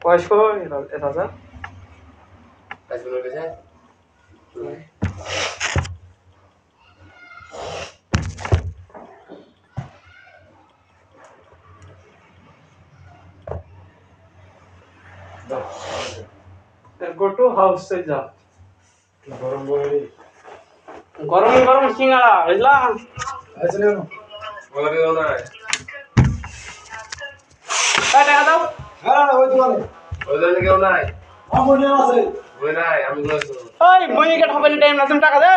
বয়স্ক রাজা go to house से जा गरम गरम सिंगाड़ा बुझला अच्छा ले लो बोले हो ना टाका दाও হ্যাঁ না ওই দোকানে ওই জন্য কেউ নাই আমার মনে আছে ওই নাই আমি বলছি ওই বইকে ঠকাবে টাইম না তুমি টাকা দে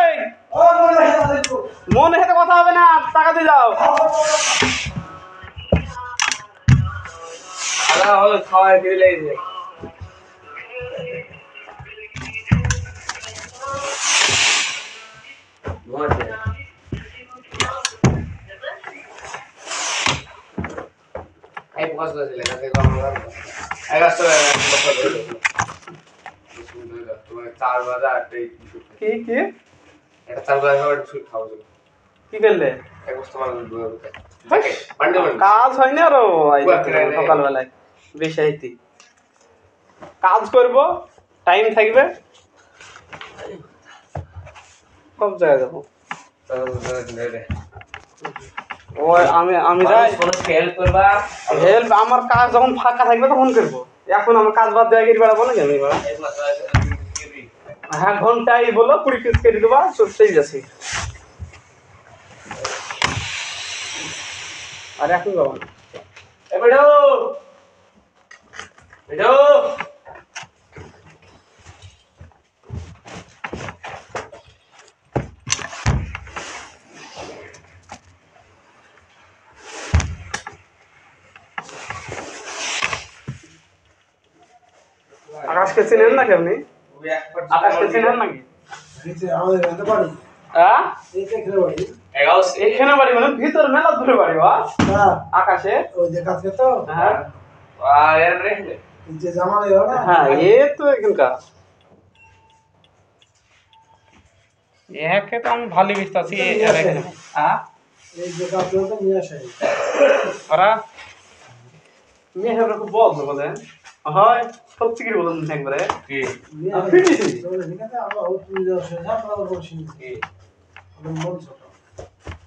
ও মনে আছে তো মনে সাথে কথা হবে না টাকা দিয়ে যাও আলা হল খাওয়া দিয়ে লেগে ঘুমাচ্ছে এই পকাস করে লেগে থাকে কম কম এই রাস্তা তোমার 4 বাজে 8 কি কি এটা 4 বাজে খাবার শুট খাও কি করলে এক বস্তা মাল দুটো পান্ডে কাজ হয় না আরো সকাল বেলায় বেশাইতি কাজ করব টাইম থাকবে সব জায়গায় যাবো ওই আমি যাই হেল্প করবা হেল্প আমার কাজ যখন ফাঁকা থাকবে তখন করবো এখন আমার কাজ বাদ দেওয়া গিয়ে বেড়াবো না কেন হ্যাঁ ঘন্টায় বলো 20 পিস কেটে দেবা সেই যাচ্ছে আর এখন যাবো না এ বেডো বেডো আকাশকে চিনেন নাকি আপনি আকাশকে চিনেন নাকি এই যে আমাদের এখানে বাড়ি হ্যাঁ এই যে এখানে বাড়ি এখানে বাড়ি মানে ভিতর মেলা দূরে বাড়ি বা হ্যাঁ আকাশে ওই যে কাছে তো হ্যাঁ আর রে এই যে জামা দেও না হ্যাঁ এ তো এখানকার একে তো আমি ভালো বুঝতেছি হ্যাঁ এই যে কাছে তো নিয়ে আসে ওরা মেয়ে হেবরা খুব বলতো বলেন হয় সত্যি কি বলেন একবারে কি নিয়ে আমি আসে ফিরেছি। তো এখানে আমরা ও তুমি যাও সে আমরা বলছি কি আমরা মন ছোট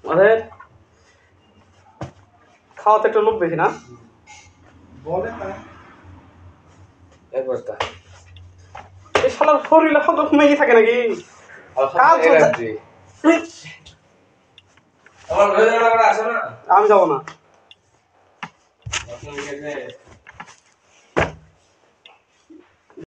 ওদের খাওয়াতে একটা লোক বেশি না বলে না এক বস্তা এই শালার শরীরে কত মেয়ে থাকে নাকি কাজ হচ্ছে। আমার ঘরে যাওয়ার আছে না আমি যাবো না আপনি